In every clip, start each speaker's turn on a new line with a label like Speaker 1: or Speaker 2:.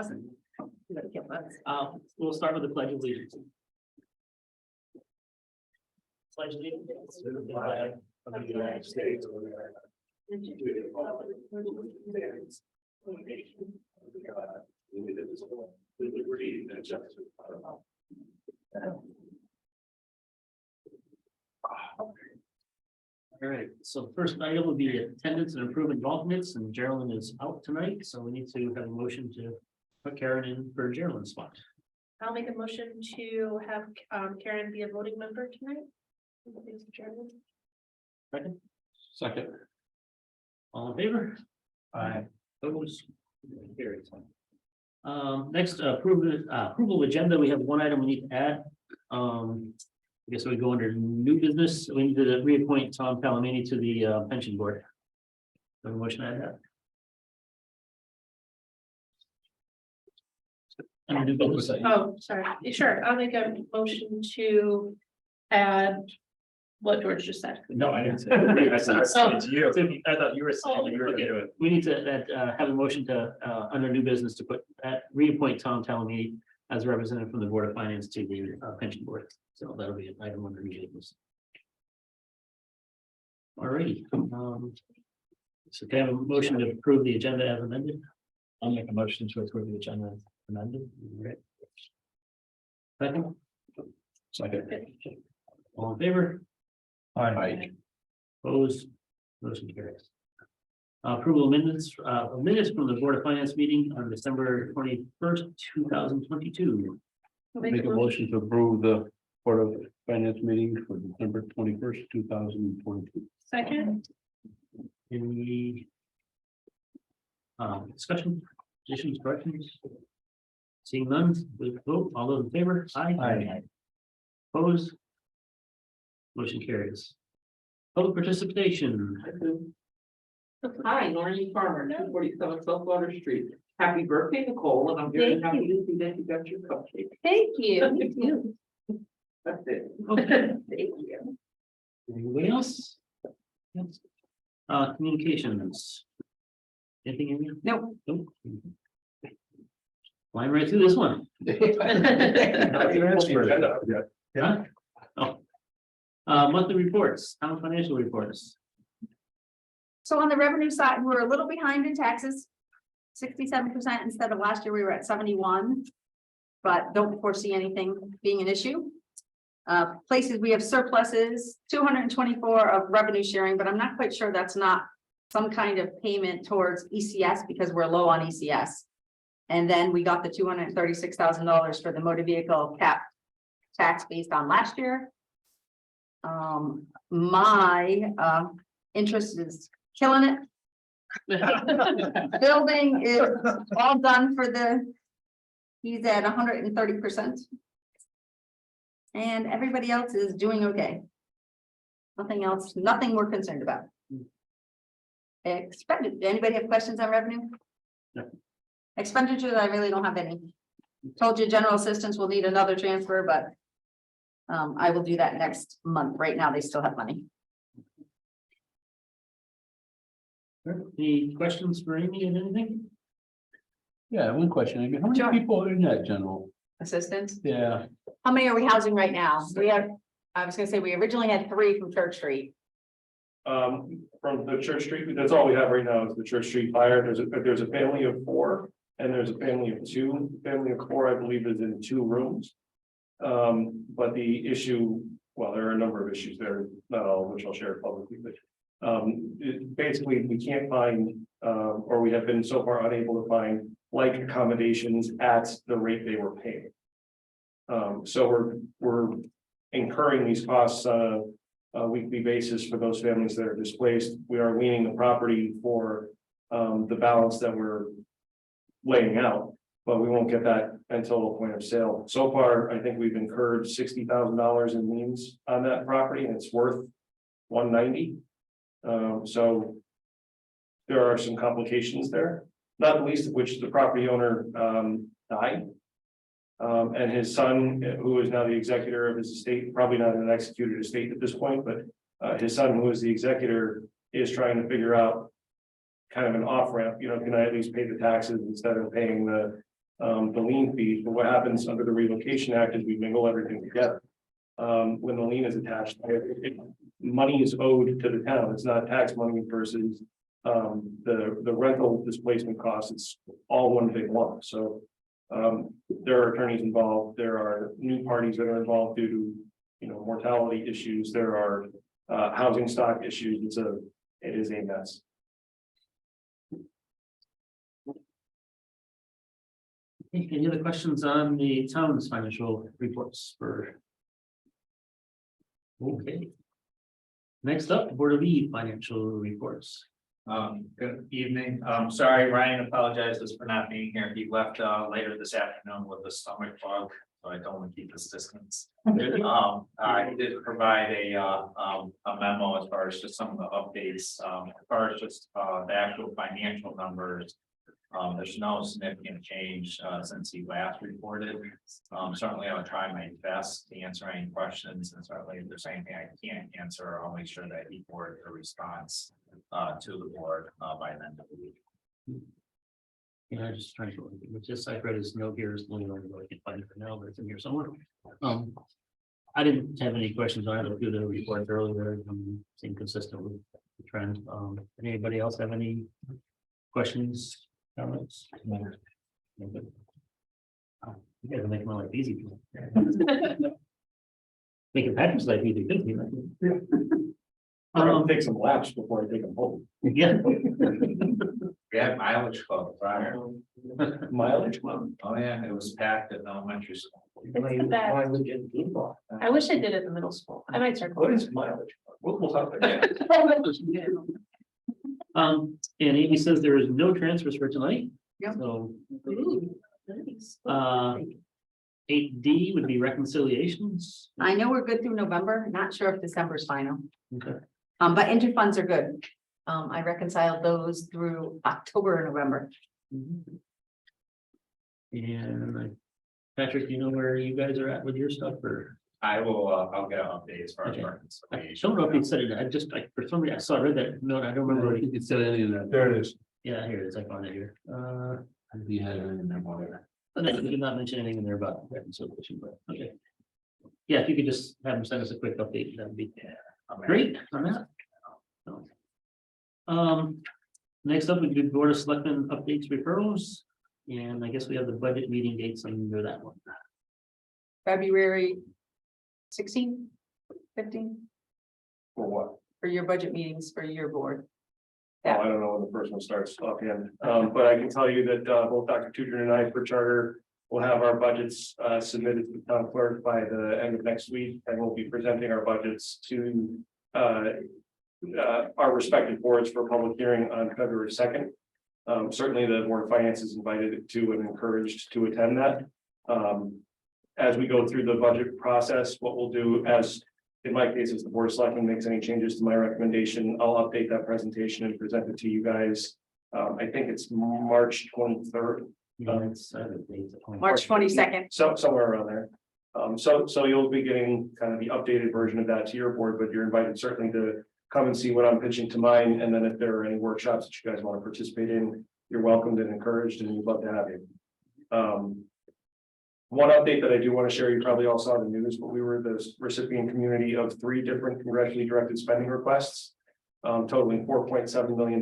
Speaker 1: Awesome. You gotta get bugs.
Speaker 2: We'll start with the pledge of allegiance. Pledge allegiance to the flag of the United States of America. And to the republic for which it stands, one nation, under God, indivisible, with liberty and justice for all. All right, so the first item will be attendance and improvement alternates, and Geraldine is out tonight, so we need to have a motion to put Karen in for Geraldine's spot.
Speaker 1: I'll make a motion to have Karen be a voting member tonight.
Speaker 2: Second,
Speaker 3: Second.
Speaker 2: all in favor?
Speaker 3: Aye.
Speaker 2: Opposed? Carries. Next, approval agenda. We have one item we need to add. I guess we go under new business. We need to reappoint Tom Palomini to the pension board. Have a motion to add that. Under new business.
Speaker 1: Oh, sorry. Sure, I'll make a motion to add what George just said.
Speaker 3: No, I didn't say. I said it's you.
Speaker 2: I thought you were saying you were gonna do it. We need to have a motion to under new business to put reappoint Tom Palomini as a representative from the Board of Finance to the pension board. So that'll be an item under new business. Alrighty. So can I have a motion to approve the agenda as amended?
Speaker 3: I'll make a motion to approve the agenda as amended.
Speaker 2: Right. Second,
Speaker 3: Second.
Speaker 2: all in favor?
Speaker 3: Aye.
Speaker 2: Opposed? Motion carries. Approval of minutes from the Board of Finance meeting on December 21st, 2022.
Speaker 1: I'll
Speaker 4: Make a motion to approve the Board of Finance meeting for December 21st, 2022.
Speaker 1: Second,
Speaker 2: Any discussion, additions, corrections? Seeing none, we vote. All those in favor?
Speaker 3: Aye.
Speaker 2: Opposed? Motion carries. Public participation.
Speaker 5: Hi, Noreen Farmer, 247 South Water Street. Happy birthday, Nicole, and I'm very
Speaker 1: Thank
Speaker 5: happy to see that you got your cupcake.
Speaker 1: thank you.
Speaker 5: That's it.
Speaker 2: Okay.
Speaker 1: Thank you.
Speaker 2: Anybody else? Yes. Communications. Anything in here?
Speaker 1: Nope.
Speaker 2: Nope. Flying right through this one. Huh? Oh. Monthly reports, town financial reports.
Speaker 6: So on the revenue side, we're a little behind in taxes. 67% instead of last year, we were at 71. But don't foresee anything being an issue. Places we have surpluses, 224 of revenue sharing, but I'm not quite sure that's not some kind of payment towards ECS because we're low on ECS. And then we got the $236,000 for the motor vehicle cap tax based on last year. My interest is killing it. Building is all done for he's at 130%. And everybody else is doing okay. Nothing else, nothing we're concerned about. Expended, anybody have questions on revenue?
Speaker 2: No.
Speaker 6: Expenditures, I really don't have any. Told you general assistance will need another transfer, but I will do that next month. Right now, they still have money.
Speaker 2: Any questions for Amy and anything?
Speaker 4: Yeah, one question. Amy. How many
Speaker 6: Sure.
Speaker 4: people are in that general?
Speaker 6: Assistance.
Speaker 4: Yeah,
Speaker 6: How many are we housing right now? We have, I was gonna say, we originally had 3 from Church Street.
Speaker 7: From the Church Street, that's all we have right now is the Church Street fire. There's a family of 4 and there's a family of 2. Family of 4, I believe, is in 2 rooms. But the issue, well, there are a number of issues there, not all of which I'll share publicly, but basically we can't find, or we have been so far unable to find like accommodations at the rate they were paying. So we're incurring these costs on a weekly basis for those families that are displaced. We are leaning the property for the balance that we're laying out, but we won't get that until the point of sale. So far, I think we've incurred $60,000 in liens on that property, and it's worth $190. So there are some complications there, not the least of which the property owner died. And his son, who is now the executor of his estate, probably not an executed estate at this point, but his son, who is the executor, is trying to figure out kind of an off ramp, you know, can I at least pay the taxes instead of paying the the lien fees, but what happens under the relocation act is we mingle everything together. When the lien is attached, money is owed to the town, it's not tax money versus the rental displacement costs, it's all one big lump, so. There are attorneys involved, there are new parties that are involved due to, mortality issues, there are housing stock issues, it is a mess.
Speaker 2: Any other questions on the town's financial reports for? Okay. Next up, Board of E financial reports.
Speaker 3: Good evening. Sorry, Ryan apologizes for not being here. He left later this afternoon with a stomach bug, so I don't want to keep this distance. I did provide a memo as far as just some of the updates, as far as just the actual financial numbers. There's no significant change since he last reported. Certainly I'll try my best to answer any questions, and certainly if there's anything I can't answer, I'll make sure that he forwards a response to the board by the end of the week.
Speaker 2: Yeah, I just trying to, it's just I read his note here, is the only one I can find it for now, but it's in here somewhere. I didn't have any questions on it, I'll do the report earlier, seem consistent with the trend. Anybody else have any questions? Comments? No. Okay. You guys are making my life easy. Making Patrick's life easy, too.
Speaker 7: I'll take some laps before I take them home.
Speaker 2: Yeah.
Speaker 3: We had mileage club prior.
Speaker 7: Mileage club.
Speaker 3: Oh, yeah, it was packed at elementary school.
Speaker 1: It's the best. I wish I did it in middle school. I might start.
Speaker 7: What is mileage? We'll talk about that.
Speaker 2: And Amy says there is no transfers for tonight.
Speaker 6: Yep.
Speaker 2: So,
Speaker 1: Ooh, nice.
Speaker 2: 8D would be reconciliations.
Speaker 6: I know we're good through November, not sure if December's final,
Speaker 2: Okay.
Speaker 6: but interfunds are good. I reconciled those through October and November.
Speaker 2: And Patrick, do you know where you guys are at with your stuff, or?
Speaker 3: I will, I'll get an update as far as.
Speaker 2: Okay. I
Speaker 3: reconciliation.
Speaker 2: don't know if you said it, for some reason, I read that note, I don't remember. what
Speaker 4: It said any of that.
Speaker 7: There it is.
Speaker 2: Yeah, here it is, I found it here.
Speaker 4: You had it in there, whatever.
Speaker 2: And then you did not mention anything in there about reconciliation, but, okay. Yeah, if you could just have them send us a quick update, that'd be great on that. Next up, we do Board of Selectmen updates referrals, and I guess we have the budget meeting dates under that one.
Speaker 6: February 16, 15
Speaker 7: For what?
Speaker 6: for your budget meetings for your board.
Speaker 7: Oh, I don't know when the first one starts offhand, but I can tell you that both Dr. Tudor and I for charter will have our budgets submitted to the town clerk by the end of next week, and we'll be presenting our budgets to our respective boards for public hearing on February 2nd. Certainly the Board of Finance is invited to and encouraged to attend that. As we go through the budget process, what we'll do, as in my case, if the Board of Selectmen makes any changes to my recommendation, I'll update that presentation and present it to you guys. I think it's March 23rd.
Speaker 6: March 22nd.
Speaker 7: So somewhere around there. So you'll be getting kind of the updated version of that to your board, but you're invited certainly to come and see what I'm pitching to mine. And then if there are any workshops that you guys want to participate in, you're welcomed and encouraged, and we'd love to have you. One update that I do want to share, you probably all saw the news, but we were the recipient community of 3 different congressionally directed spending requests, totaling $4.7 million.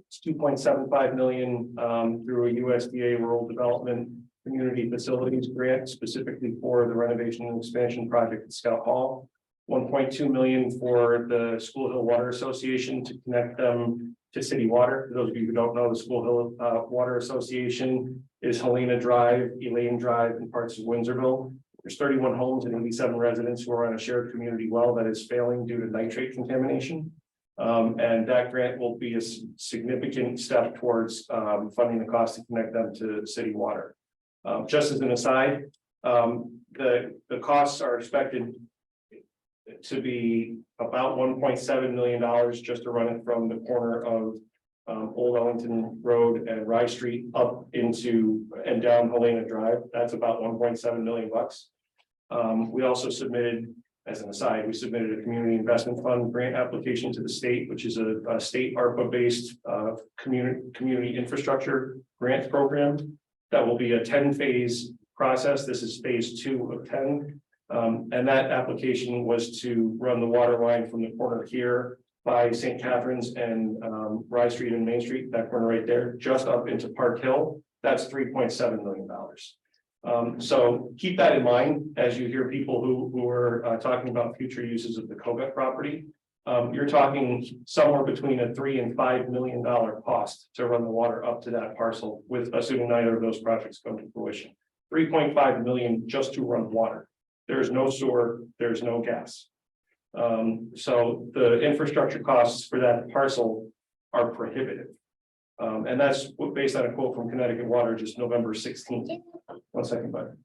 Speaker 7: It's $2.75 million through a USDA Rural Development Community Facilities Grant, specifically for the renovation and expansion project at Scout Hall. $1.2 million for the School Hill Water Association to connect them to city water. For those of you who don't know, the School Hill Water Association is Helena Drive, Elaine Drive, and parts of Windsorville. There's 31 homes and 87 residents who are on a shared community well that is failing due to nitrate contamination. And that grant will be a significant step towards funding the cost to connect them to city water. Just as an aside, the costs are expected to be about $1.7 million just to run it from the corner of Old Ellington Road and Rye Street up into and down Helena Drive. That's about $1.7 million bucks. We also submitted, as an aside, we submitted a community investment fund grant application to the state, which is a state ARPA based community infrastructure grant program. That will be a 10-phase process. This is phase 2 of 10. And that application was to run the water line from the corner here by St. Catharines and Rye Street and Main Street, that corner right there, just up into Park Hill. That's $3.7 million. So keep that in mind as you hear people who are talking about future uses of the Covet property. You're talking somewhere between a $3 and $5 million cost to run the water up to that parcel, with assuming neither of those projects come to fruition. 3.5 million just to run water. There's no sewer, there's no gas. So the infrastructure costs for that parcel are prohibitive. And that's based on a quote from Connecticut Water, just November 16th. 1 second, bud.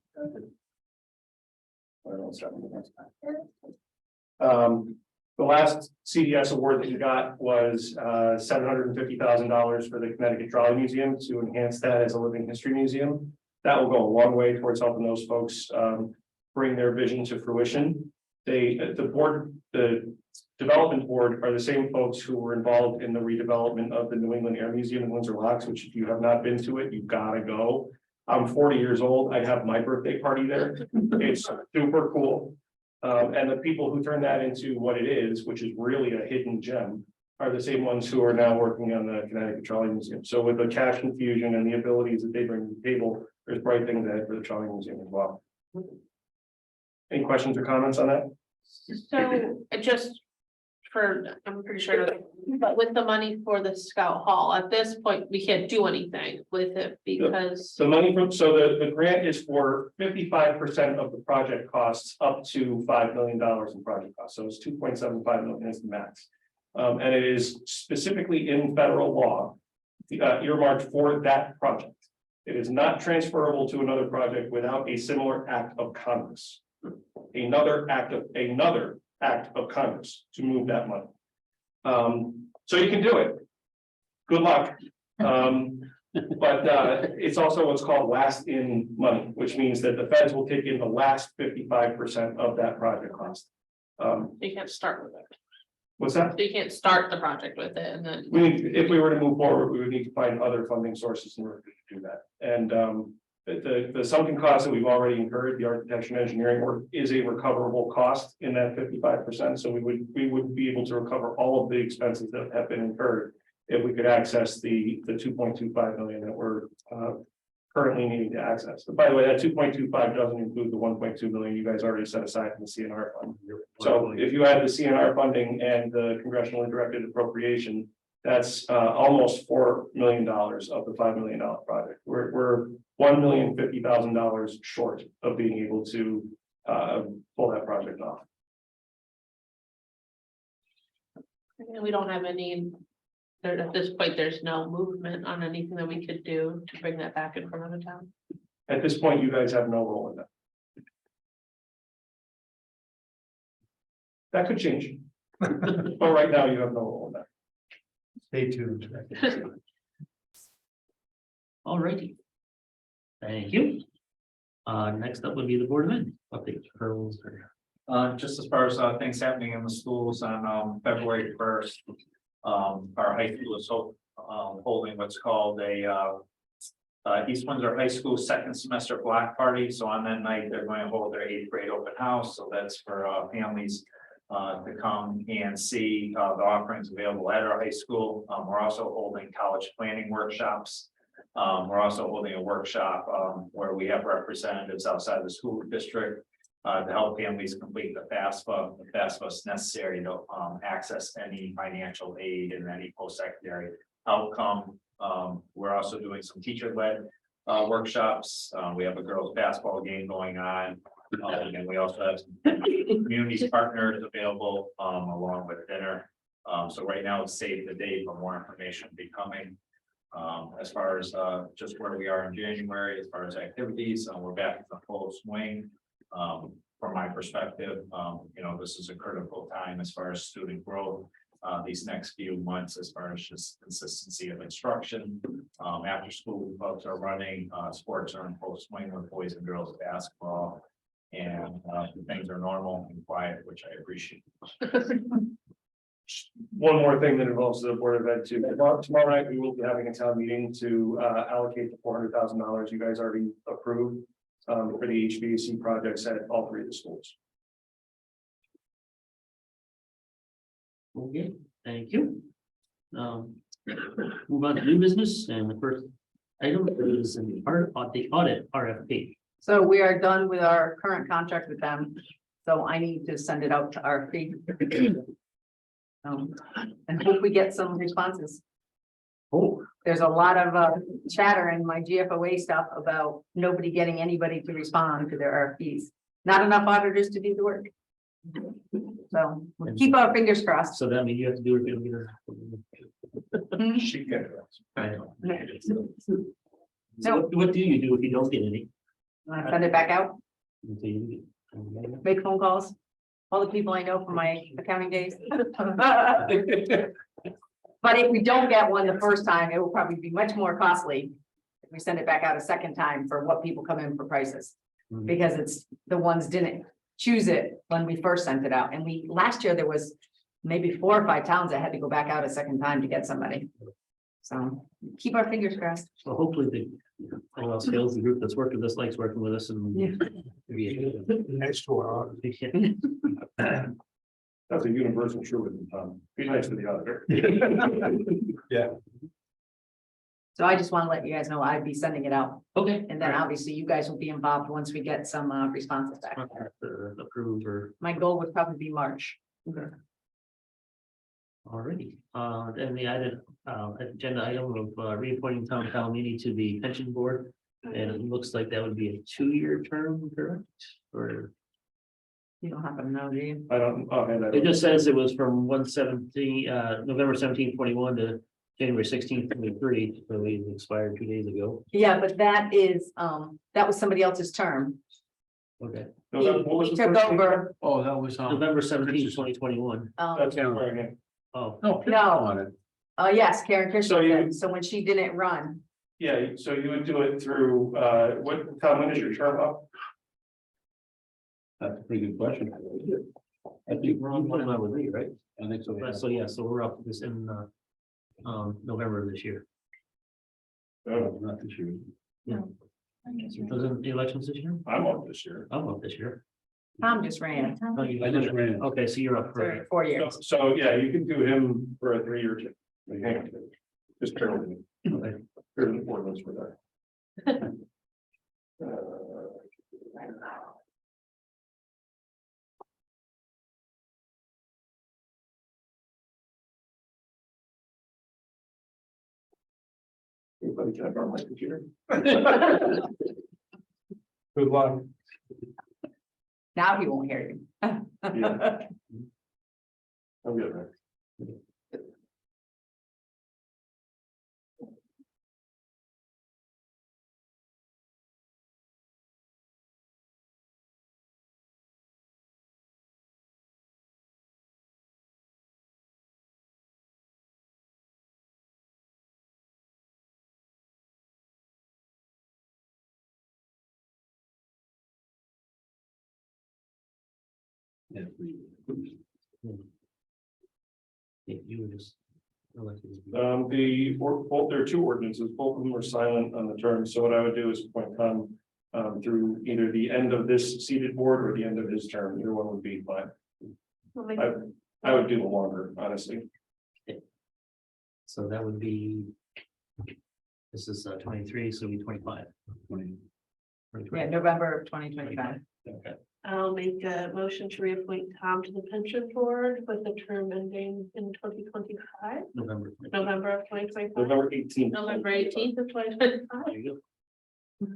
Speaker 7: The last CDS award that you got was $750,000 for the Connecticut Trolley Museum to enhance that as a living history museum. That will go a long way towards helping those folks bring their vision to fruition. The development board are the same folks who were involved in the redevelopment of the New England Air Museum in Windsor Locks, which if you have not been to it, you've got to go. I'm 40 years old. I have my birthday party there. It's super cool. And the people who turn that into what it is, which is really a hidden gem, are the same ones who are now working on the Connecticut Trolley Museum. So with the cash infusion and the abilities that they bring to the table, there's bright things ahead for the Trolley Museum as well. Any questions or comments on that?
Speaker 1: So I'm pretty sure, but with the money for the Scout Hall, at this point, we can't do anything with it because.
Speaker 7: The money from, so the grant is for 55% of the project costs up to $5 million in project costs. So it's 2.75 million is the max. And it is specifically in federal law, earmarked for that project. It is not transferable to another project without a similar act of Congress. Another act of Congress to move that money. So you can do it. Good luck. But it's also what's called last in money, which means that the feds will take in the last 55% of that project cost.
Speaker 1: You can't start with it.
Speaker 7: What's that?
Speaker 1: You can't start the project with it and then.
Speaker 7: If we were to move forward, we would need to find other funding sources in order to do that. And the sunken cost that we've already incurred, the architecture and engineering work, is a recoverable cost in that 55%. So we would be able to recover all of the expenses that have been incurred if we could access the 2.25 million that we're currently needing to access. But by the way, that 2.25 doesn't include the 1.2 million you guys already set aside from the CNR fund. So if you add the CNR funding and the congressionally directed appropriation, that's almost $4 million of the $5 million project. We're $1,050,000 short of being able to pull that project off.
Speaker 1: And we don't have any, at this point, there's no movement on anything that we could do to bring that back in front of the town.
Speaker 7: At this point, you guys have no role in that. That could change. But right now, you have no role in that.
Speaker 4: Stay tuned.
Speaker 2: All righty. Thank you. Next up would be the Board of Ed update.
Speaker 3: Just as far as things happening in the schools on February 1st, our high school is holding what's called a East Windsor High School second semester block party. So on that night, they're going to hold their 8th grade open house. So that's for families to come and see the offerings available at our high school. We're also holding college planning workshops. We're also holding a workshop where we have representatives outside the school district to help families complete the FAFSA. The FAFSA is necessary to access any financial aid and any post-secondary outcome. We're also doing some teacher-led workshops. We have a girls' basketball game going on. And we also have some community partners available along with dinner. So right now it's save the date, but more information will be coming. As far as just where we are in January, as far as activities, we're back in the full swing. From my perspective, this is a critical time as far as student growth. These next few months, as far as just consistency of instruction, after school clubs are running, sports are in full swing with boys and girls basketball. And things are normal and quiet, which I appreciate.
Speaker 7: One more thing that involves the Board of Ed too. Tomorrow night, we will be having a town meeting to allocate the $400,000 you guys already approved for the HVAC projects at all three of the schools.
Speaker 2: Okay, thank you. Move on to new business, and the first item is the audit RFP.
Speaker 6: So we are done with our current contract with them, so I need to send it out to RFP. And hope we get some responses.
Speaker 2: Oh,
Speaker 6: There's a lot of chatter in my GFOA stuff about nobody getting anybody to respond to their RFPs. Not enough auditors to do the work. So we'll keep our fingers crossed.
Speaker 2: so that means you have to do it. You'll get
Speaker 7: She can.
Speaker 2: I know.
Speaker 6: No.
Speaker 2: So what do you do if you don't get any?
Speaker 6: I send it back out,
Speaker 2: Until you get-
Speaker 6: make phone calls, all the people I know from my accounting days. But if we don't get one the first time, it will probably be much more costly. If we send it back out a second time for what people come in for prices,
Speaker 2: Mhm.
Speaker 6: because it's the ones didn't choose it when we first sent it out. And last year there was maybe 4 or 5 towns that had to go back out a second time to get somebody. So keep our fingers crossed.
Speaker 2: So hopefully the, all else fails, the group that's worked with us likes working with us and.
Speaker 6: Yeah.
Speaker 4: Next to our.
Speaker 7: That's a universal truth, Tom. Be nice to the auditor.
Speaker 6: So I just want to let you guys know I'd be sending it out.
Speaker 2: Okay.
Speaker 6: And then obviously you guys will be involved once we get some responses back.
Speaker 2: Approve or
Speaker 6: My goal would probably be March.
Speaker 2: already, then the item, agenda item of reappointing Tom Calamini to the pension board. And it looks like that would be a 2-year term, correct? Or
Speaker 6: You don't happen to know, do you?
Speaker 7: I don't, and I
Speaker 2: it just says it was from November 17, 21 to January 16, 23, so it expired 2 days ago.
Speaker 6: Yeah, but that is, that was somebody else's term.
Speaker 2: Okay,
Speaker 7: No,
Speaker 6: He
Speaker 7: that- what was
Speaker 6: he
Speaker 7: the
Speaker 6: took
Speaker 7: first name?
Speaker 6: over.
Speaker 4: Oh, that was on.
Speaker 2: November 17, 2021.
Speaker 7: That's right, yeah.
Speaker 2: Oh,
Speaker 4: No.
Speaker 6: No.
Speaker 4: On it.
Speaker 6: Yes, Karen Kirsten
Speaker 7: So you-
Speaker 6: did. So when she didn't run,
Speaker 7: Yeah, so you would do it through, Tom, when is your term up?
Speaker 4: That's a pretty good question.
Speaker 2: I think we're on one with me, right?
Speaker 4: I think so. yeah.
Speaker 2: So yeah, so we're up this in November of this year.
Speaker 7: Oh,
Speaker 4: Not this year.
Speaker 2: Doesn't the elections this year?
Speaker 7: I'm up this year.
Speaker 2: I'm up this year.
Speaker 6: Tom just ran
Speaker 2: Oh, you-
Speaker 4: I just ran.
Speaker 2: Okay, so you're up
Speaker 6: for
Speaker 2: for,
Speaker 6: 4
Speaker 7: So,
Speaker 6: years.
Speaker 7: so, yeah, you can do him for a 3-year term. Hang on. Just bear with me.
Speaker 2: okay.
Speaker 7: Here's the ordinance for that. Everybody, can I borrow my computer? Good luck.
Speaker 6: Now he won't hear you.
Speaker 7: Yeah. I'm good, man.
Speaker 2: Yeah, you were just.
Speaker 7: Both, there are 2 ordinances, both of them are silent on the term, so what I would do is appoint Tom through either the end of this seated board or the end of his term, either one would be fine. I would do the longer, honestly.
Speaker 2: So that would be. This is 23, so it'd be 25.
Speaker 6: Yeah, November of 2025.
Speaker 2: Okay.
Speaker 1: I'll make a motion to reappoint Tom to the pension board with a term ending in 2025,
Speaker 2: November.
Speaker 1: November of 2025.
Speaker 7: November 18th.
Speaker 1: November 18th of 2025.
Speaker 2: There you go. Is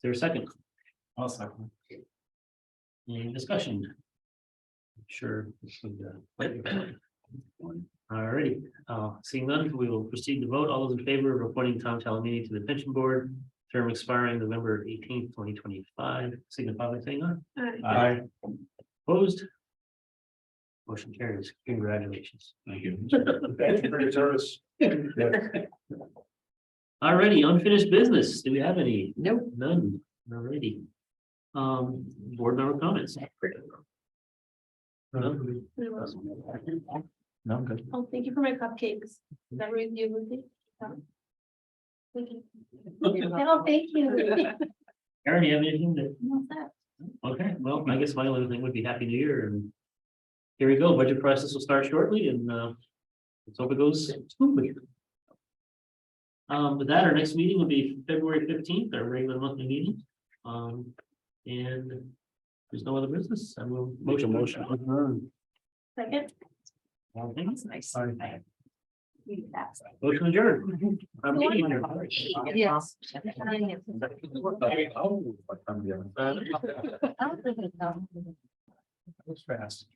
Speaker 2: there a second?
Speaker 3: I'll second.
Speaker 2: Any discussion? Sure. Alrighty, seeing none, we will proceed to vote. All those in favor of appointing Tom Talamini to the pension board, term expiring November 18th, 2025, signify by saying aye.
Speaker 7: Aye.
Speaker 2: Opposed? Motion carries. Congratulations.
Speaker 4: Thank you.
Speaker 7: Thank you for your service.
Speaker 2: Alrighty, unfinished business. Do we have any?
Speaker 6: Nope.
Speaker 2: None. Alrighty. Board member comments.
Speaker 1: We will.
Speaker 2: No, I'm good.
Speaker 1: Oh, thank you for my cupcakes. Is that right, you, Lucy? Thank you. Oh, thank you.
Speaker 2: Aaron, you have anything that,
Speaker 6: What's that?
Speaker 2: okay, well, I guess my only thing would be Happy New Year and. Here we go, budget process will start shortly and let's hope it goes smoothly. With that, our next meeting will be February 15th, our regular monthly meeting. And there's no other business, I will
Speaker 4: Make a
Speaker 2: motion.
Speaker 4: motion.
Speaker 1: Second.
Speaker 6: That's nice. Read that.
Speaker 2: Motion adjourned. I'm meeting here.
Speaker 6: Yes.
Speaker 7: That was fast.